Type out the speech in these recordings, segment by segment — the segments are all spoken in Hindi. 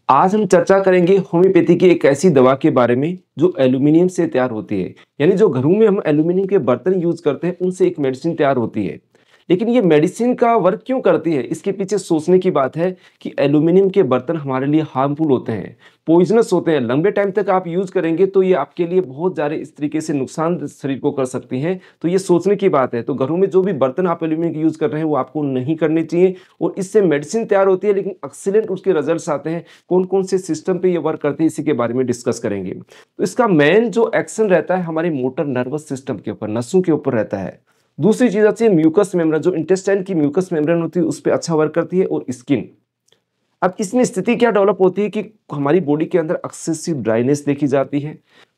आज हम चर्चा करेंगे होम्योपैथी की एक ऐसी दवा के बारे में जो एल्यूमिनियम से तैयार होती है। यानी जो घरों में हम एल्यूमिनियम के बर्तन यूज करते हैं उनसे एक मेडिसिन तैयार होती है। लेकिन ये मेडिसिन का वर्क क्यों करती है, इसके पीछे सोचने की बात है कि एल्यूमिनियम के बर्तन हमारे लिए हार्मफुल होते हैं, पॉइजनस होते हैं। लंबे टाइम तक आप यूज करेंगे तो ये आपके लिए बहुत ज़्यादा इस तरीके से नुकसान शरीर को कर सकती हैं। तो ये सोचने की बात है। तो घरों में जो भी बर्तन आप एल्यूमिनियम के यूज कर रहे हैं वो आपको नहीं करने चाहिए। और इससे मेडिसिन तैयार होती है लेकिन एक्सीलेंट उसके रिजल्ट्स आते हैं। कौन कौन से सिस्टम पे ये वर्क करती है इसी के बारे में डिस्कस करेंगे। तो इसका मेन जो एक्शन रहता है हमारे मोटर नर्वस सिस्टम के ऊपर, नसों के ऊपर रहता है। दूसरी चीज आती है म्यूकस मेम्ब्रेन, जो इंटेस्टाइन की म्यूकस मेम्ब्रेन होती है उस पर अच्छा वर्क करती है। और स्किन, अब इसमें स्थिति क्या डेवलप होती है कि हमारी बॉडी के अंदर एक्सेसिव ड्राइनेस देखी जाती है।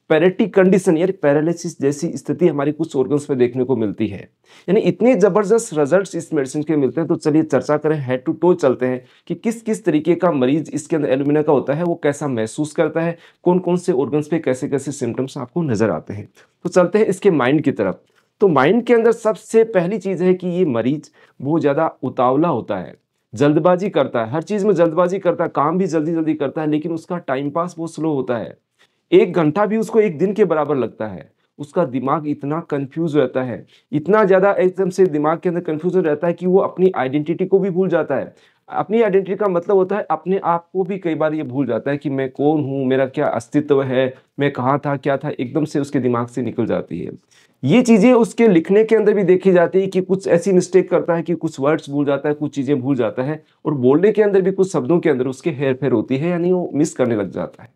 पैरेटिक कंडीशन यानी पैरालिसिस जैसी स्थिति हमारी कुछ ऑर्गन्स में देखने को मिलती है। यानी इतने जबरदस्त रिजल्ट्स इस मेडिसिन के मिलते हैं। तो चलिए चर्चा करें, हेड टू टो चलते हैं कि किस किस तरीके का मरीज इसके अंदर एल्यूमिना का होता है, वो कैसा महसूस करता है, कौन कौन से ऑर्गन्स पे कैसे कैसे सिम्टम्स आपको नजर आते हैं। तो चलते हैं इसके माइंड की तरफ। तो माइंड के अंदर सबसे पहली चीज है कि ये मरीज बहुत ज्यादा उतावला होता है, जल्दबाजी करता है, हर चीज में जल्दबाजी करता है, काम भी जल्दी जल्दी करता है, लेकिन उसका टाइम पास बहुत स्लो होता है। 1 घंटा भी उसको 1 दिन के बराबर लगता है। उसका दिमाग इतना कंफ्यूज रहता है, इतना ज्यादा एकदम से दिमाग के अंदर कंफ्यूजन रहता है कि वो अपनी आइडेंटिटी को भी भूल जाता है। अपनी आइडेंटिटी का मतलब होता है अपने आप को भी कई बार ये भूल जाता है कि मैं कौन हूँ, मेरा क्या अस्तित्व है, मैं कहाँ था, क्या था, एकदम से उसके दिमाग से निकल जाती है। ये चीजें उसके लिखने के अंदर भी देखी जाती है कि कुछ ऐसी मिस्टेक करता है कि कुछ वर्ड्स भूल जाता है, कुछ चीजें भूल जाता है। और बोलने के अंदर भी कुछ शब्दों के अंदर उसके हेर फेर होती है, यानी वो मिस करने लग जाता है।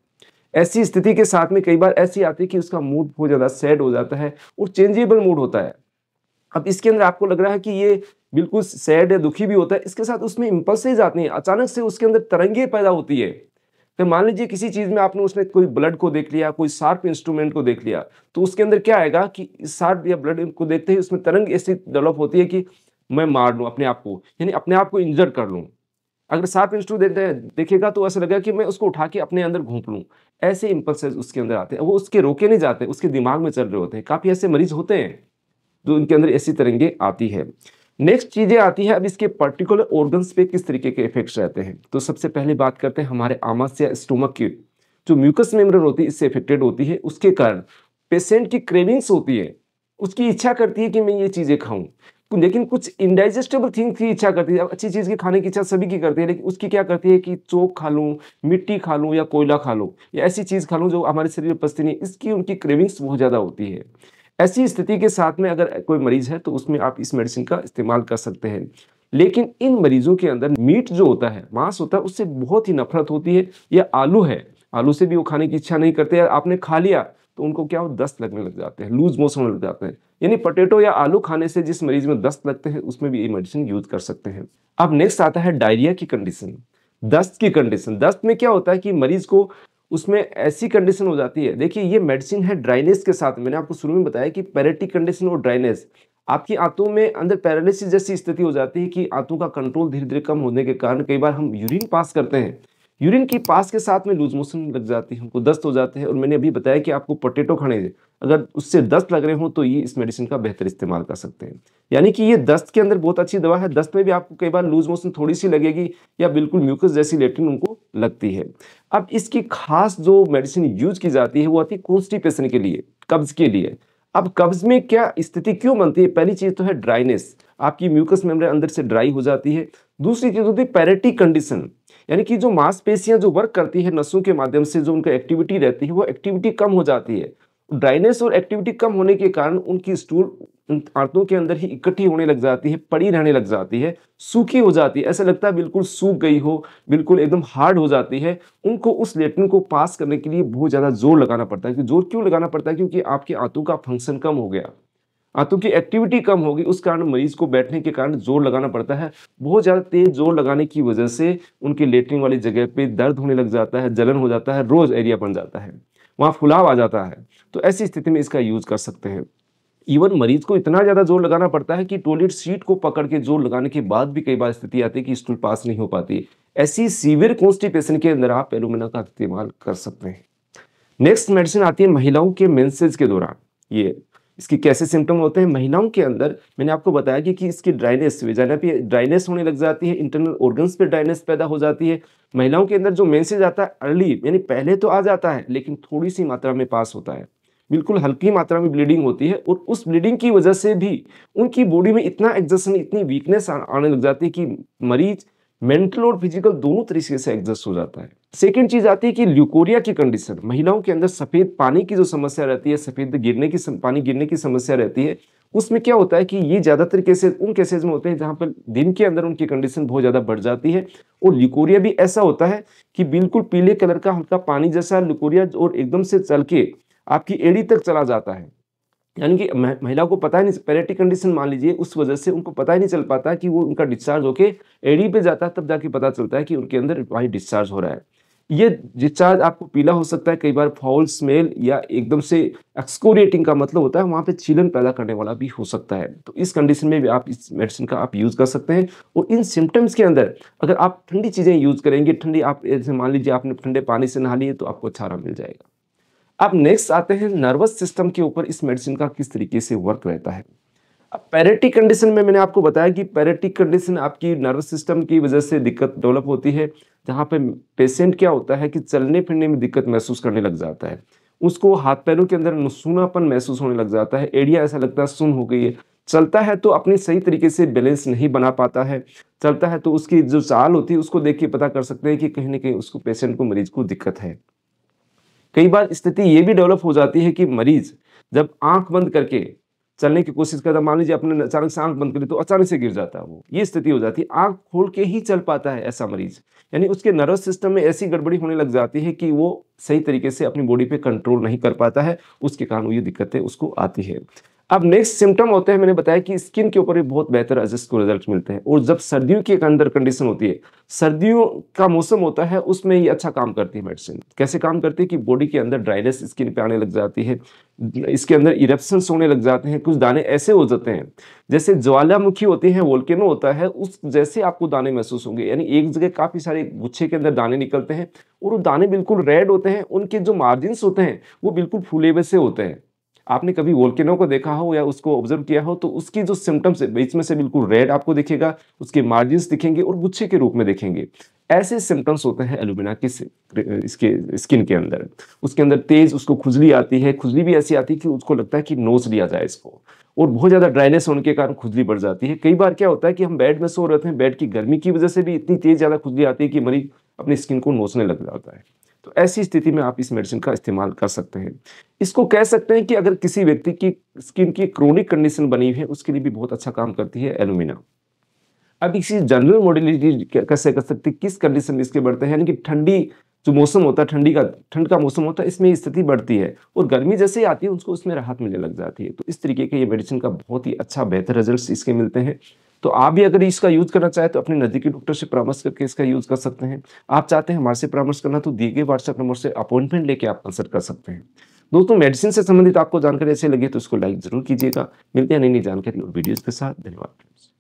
ऐसी स्थिति के साथ में कई बार ऐसी आती है कि उसका मूड बहुत ज्यादा सैड हो जाता है और चेंजेबल मूड होता है। अब इसके अंदर आपको लग रहा है कि ये बिल्कुल सैड है, दुखी भी होता है, इसके साथ उसमें इम्पल्सेस आती हैं, अचानक से उसके अंदर तरंगे पैदा होती है। तो मान लीजिए किसी चीज में आपने उसने कोई ब्लड को देख लिया, कोई शार्प इंस्ट्रूमेंट को देख लिया, तो उसके अंदर क्या आएगा कि शार्प या ब्लड को देखते ही उसमें तरंग ऐसी डेवलप होती है कि मैं मार लूं अपने आप को, यानी अपने आप को इंजर कर लूं। अगर शार्प इंस्ट्रूमेंट देखेगा तो ऐसा लगेगा कि मैं उसको उठा के अपने अंदर घोंप लूं। ऐसे इंपल्सेस उसके अंदर आते हैं, वो उसके रोके नहीं जाते, उसके दिमाग में चल रहे होते हैं। काफी ऐसे मरीज होते हैं जो इनके अंदर ऐसी तरंगे आती है। नेक्स्ट चीजें आती है अब इसके पर्टिकुलर ऑर्गन्स पे किस तरीके के इफेक्ट्स रहते हैं। तो सबसे पहले बात करते हैं हमारे आमाशय या स्टोमक की, जो म्यूकस मेम्ब्रेन होती है इससे इफेक्टेड होती है। उसके कारण पेशेंट की क्रेविंग्स होती है, उसकी इच्छा करती है कि मैं ये चीजें खाऊं, लेकिन कुछ इनडाइजेस्टेबल थिंग की इच्छा करती है। अब अच्छी चीज की खाने की इच्छा सभी की करती है, लेकिन उसकी क्या करती है कि चोक खा लूं, मिट्टी खा लूं या कोयला खा लूं या ऐसी चीज खा लूं जो हमारे शरीर में पचती नहीं, इसकी उनकी क्रेविंग्स बहुत ज्यादा होती है। ऐसी स्थिति के साथ में अगर कोई मरीज है तो उसमें आप इस मेडिसिन का इस्तेमाल कर सकते हैं। लेकिन इन मरीजों के अंदर मीट जो होता है, मांस होता है, उससे बहुत ही नफरत होती है। या आलू है, आलू से भी वो खाने की इच्छा नहीं करते। या आपने खा लिया तो उनको क्या हो, दस्त लगने लग जाते हैं, लूज मोशन होने लग जाते हैं। यानी पोटैटो या आलू खाने से जिस मरीज में दस्त लगते हैं उसमें भी ये मेडिसिन यूज कर सकते हैं। अब नेक्स्ट आता है डायरिया की कंडीशन, दस्त की कंडीशन। दस्त में क्या होता है कि मरीज को उसमें ऐसी कंडीशन हो जाती है, देखिए ये मेडिसिन है ड्राइनेस के साथ। मैंने आपको शुरू में बताया कि पैरेटिक कंडीशन और ड्राइनेस, आपकी आंतों में अंदर पैरालिसिस जैसी स्थिति हो जाती है कि आंतों का कंट्रोल धीरे धीरे कम होने के कारण कई बार हम यूरिन पास करते हैं, यूरिन की पास के साथ में लूज मोशन लग जाती है, हमको दस्त हो जाते हैं। और मैंने अभी बताया कि आपको पोटैटो खाने से अगर उससे दस्त लग रहे हो तो ये इस मेडिसिन का बेहतर इस्तेमाल कर सकते हैं। यानी कि ये दस्त के अंदर बहुत अच्छी दवा है। दस्त में भी आपको कई बार लूज मोशन थोड़ी सी लगेगी या बिल्कुल म्यूकस जैसी लेटरिन उनको लगती है। अब इसकी खास जो मेडिसिन यूज की जाती है वो आती है कॉन्स्टिपेशन के लिए, कब्ज के लिए। अब कब्ज में क्या स्थिति क्यों बनती है, पहली चीज तो है ड्राइनेस, आपकी म्यूकस मेम्ब्रेन अंदर से ड्राई हो जाती है। दूसरी चीज होती है पैरेटिक कंडीशन, यानी कि जो मांसपेशियां जो वर्क करती है नसों के माध्यम से, जो उनका एक्टिविटी रहती है वो एक्टिविटी कम हो जाती है। ड्राइनेस और एक्टिविटी कम होने के कारण उनकी स्टूल आंतों के अंदर ही इकट्ठी होने लग जाती है, पड़ी रहने लग जाती है, सूखी हो जाती है, ऐसा लगता है बिल्कुल सूख गई हो, बिल्कुल एकदम हार्ड हो जाती है। उनको उस लेटरिन को पास करने के लिए बहुत ज्यादा जोर लगाना पड़ता है। जोर क्यों लगाना पड़ता है, क्योंकि आपके आंतों का फंक्शन कम हो गया, आंतों की एक्टिविटी कम होगी, उस कारण मरीज को बैठने के कारण जोर लगाना पड़ता है। बहुत ज्यादा तेज जोर लगाने की वजह से उनके लेटरिन वाली जगह पे दर्द होने लग जाता है, जलन हो जाता है, रोज एरिया बन जाता है, वहां फुलाव आ जाता है। तो ऐसी स्थिति में इसका यूज कर सकते हैं। इवन मरीज को इतना ज्यादा जोर लगाना पड़ता है कि टॉयलेट सीट को पकड़ के जोर लगाने के बाद भी कई बार स्थिति आती है कि स्टूल पास नहीं हो पाती। ऐसी सीवियर कॉन्स्टिपेशन के अंदर आप एलुमिना का इस्तेमाल कर सकते हैं। नेक्स्ट मेडिसिन आती है महिलाओं के मेंसेस के दौरान। ये इसके कैसे सिम्पटम होते हैं? महिलाओं के अंदर मैंने आपको बताया कि इसकी ड्राइनेस, वेजाइना पे ड्राइनेस होने लग जाती है, इंटरनल ऑर्गन्स पे ड्राइनेस पैदा हो जाती है। महिलाओं के अंदर जो मेंसेज आता है अर्ली, यानी पहले तो आ जाता है लेकिन थोड़ी-सी मात्रा में पास होता है। बिल्कुल हल्की मात्रा में ब्लीडिंग होती है और उस ब्लीडिंग की वजह से भी उनकी बॉडी में इतना एग्जॉस्शन, इतनी वीकनेस आने लग जाती है कि मरीज मेंटल और फिजिकल दोनों तरीके से एग्जॉस्ट हो जाता है। सेकंड चीज आती है कि ल्यूकोरिया की कंडीशन, महिलाओं के अंदर सफेद पानी की जो समस्या रहती है, सफेद पानी गिरने की समस्या रहती है। उसमें क्या होता है कि ये ज्यादातर केसेस उन केसेस में होते हैं जहां पर दिन के अंदर उनकी कंडीशन बहुत ज्यादा बढ़ जाती है। और ल्यूकोरिया भी ऐसा होता है कि बिल्कुल पीले कलर का हल्का पानी जैसा ल्यूकोरिया और एकदम से चल के आपकी एड़ी तक चला जाता है। यानी कि महिला को पता ही नहीं, पैरेटिक कंडीशन मान लीजिए, उस वजह से उनको पता ही नहीं चल पाता कि वो उनका डिस्चार्ज होके एड़ी पे जाता है, तब जाके पता चलता है कि उनके अंदर वही डिस्चार्ज हो रहा है। ये डिस्चार्ज आपको पीला हो सकता है, कई बार फाउल स्मेल या एकदम से एक्सकोरिएटिंग का मतलब होता है वहाँ पे छीलन पैदा करने वाला भी हो सकता है। तो इस कंडीशन में भी आप इस मेडिसिन का आप यूज़ कर सकते हैं। और इन सिम्पटम्स के अंदर अगर आप ठंडी चीज़ें यूज़ करेंगे, ठंडी आप जैसे मान लीजिए आपने ठंडे पानी से नहा लिए तो आपको अच्छा आराम मिल जाएगा। अब नेक्स्ट आते हैं नर्वस सिस्टम के ऊपर इस मेडिसिन का किस तरीके से वर्क रहता है। अब पैरेटिक कंडीशन में मैंने आपको बताया कि पैरेटिक कंडीशन आपकी नर्वस सिस्टम की वजह से दिक्कत डेवलप होती है, जहाँ पे पेशेंट क्या होता है कि चलने फिरने में दिक्कत महसूस करने लग जाता है, उसको हाथ पैरों के अंदर सूनापन महसूस होने लग जाता है, एड़िया ऐसा लगता है सुन्न हो गई है, चलता है तो अपनी सही तरीके से बैलेंस नहीं बना पाता है, चलता है तो उसकी जो चाल होती है उसको देख के पता कर सकते हैं कि कहीं ना कहीं उसको पेशेंट को, मरीज को दिक्कत है। कई बार स्थिति ये भी डेवलप हो जाती है कि मरीज जब आंख बंद करके चलने की कोशिश करता है, मान लीजिए अपने अचानक से आंख बंद करी तो अचानक से गिर जाता है, वो ये स्थिति हो जाती है। आंख खोल के ही चल पाता है ऐसा मरीज, यानी उसके नर्वस सिस्टम में ऐसी गड़बड़ी होने लग जाती है कि वो सही तरीके से अपनी बॉडी पे कंट्रोल नहीं कर पाता है, उसके कारण ये दिक्कतें उसको आती है। अब नेक्स्ट सिम्टम होते हैं, मैंने बताया कि स्किन के ऊपर भी बहुत बेहतर एडजस्ट को रिजल्ट मिलते हैं। और जब सर्दियों की अंदर कंडीशन होती है, सर्दियों का मौसम होता है, उसमें ये अच्छा काम करती है मेडिसिन। कैसे काम करती है कि बॉडी के अंदर ड्राइनेस स्किन पे आने लग जाती है, इसके अंदर इरप्शंस होने लग जाते हैं, कुछ दाने ऐसे हो जाते हैं जैसे ज्वालामुखी होती है, वोल्केनो होता है, उस जैसे आपको दाने महसूस होंगे। यानी एक जगह काफी सारे गुच्छे के अंदर दाने निकलते हैं और वो दाने बिल्कुल रेड होते हैं, उनके जो मार्जिन्स होते हैं वो बिल्कुल फूले हुए से होते हैं। आपने कभी वोल्केनो को देखा हो या उसको ऑब्जर्व किया हो तो उसकी जो सिम्टम्स है बीच में से बिल्कुल रेड आपको दिखेगा, उसके मार्जिन्स दिखेंगे और गुच्छे के रूप में दिखेंगे। ऐसे सिम्टम्स होते हैं एलुमिना की इसके स्किन के अंदर। उसके अंदर तेज उसको खुजली आती है, खुजली भी ऐसी आती है कि उसको लगता है कि नोच लिया जाए इसको, और बहुत ज़्यादा ड्राइनेस होने के कारण खुजली बढ़ जाती है। कई बार क्या होता है कि हम बेड में सो रहते हैं, बेड की गर्मी की वजह से भी इतनी तेज ज़्यादा खुजली आती है कि मरीज अपनी स्किन को नोचने लग जाता है। तो ऐसी स्थिति में आप इस मेडिसिन का इस्तेमाल कर सकते हैं। इसको कह सकते हैं कि अगर किसी व्यक्ति की स्किन की क्रोनिक कंडीशन बनी हुई है उसके लिए भी बहुत अच्छा काम करती है एलुमिना। अब इसी जनरल मोडिलिटी कैसे कर सकते हैं, किस कंडीशन में इसके बढ़ते हैं, यानी कि ठंडी जो मौसम होता है, ठंड का मौसम होता है, इसमें स्थिति बढ़ती है और गर्मी जैसे ही आती है उसको उसमें राहत मिलने लग जाती है। तो इस तरीके के ये मेडिसिन का बहुत ही अच्छा बेहतर रिजल्ट इसके मिलते हैं। तो आप भी अगर इसका यूज करना चाहें तो अपने नजदीकी डॉक्टर से परामर्श करके इसका यूज कर सकते हैं। आप चाहते हैं हमारे से परामर्श करना तो दिए गए व्हाट्सएप नंबर से अपॉइंटमेंट लेके आप कंसल्ट कर सकते हैं। दोस्तों, मेडिसिन से संबंधित आपको जानकारी अच्छी लगी तो इसको लाइक जरूर कीजिएगा। मिलते हैं नई नई जानकारी और वीडियोस के साथ। धन्यवाद।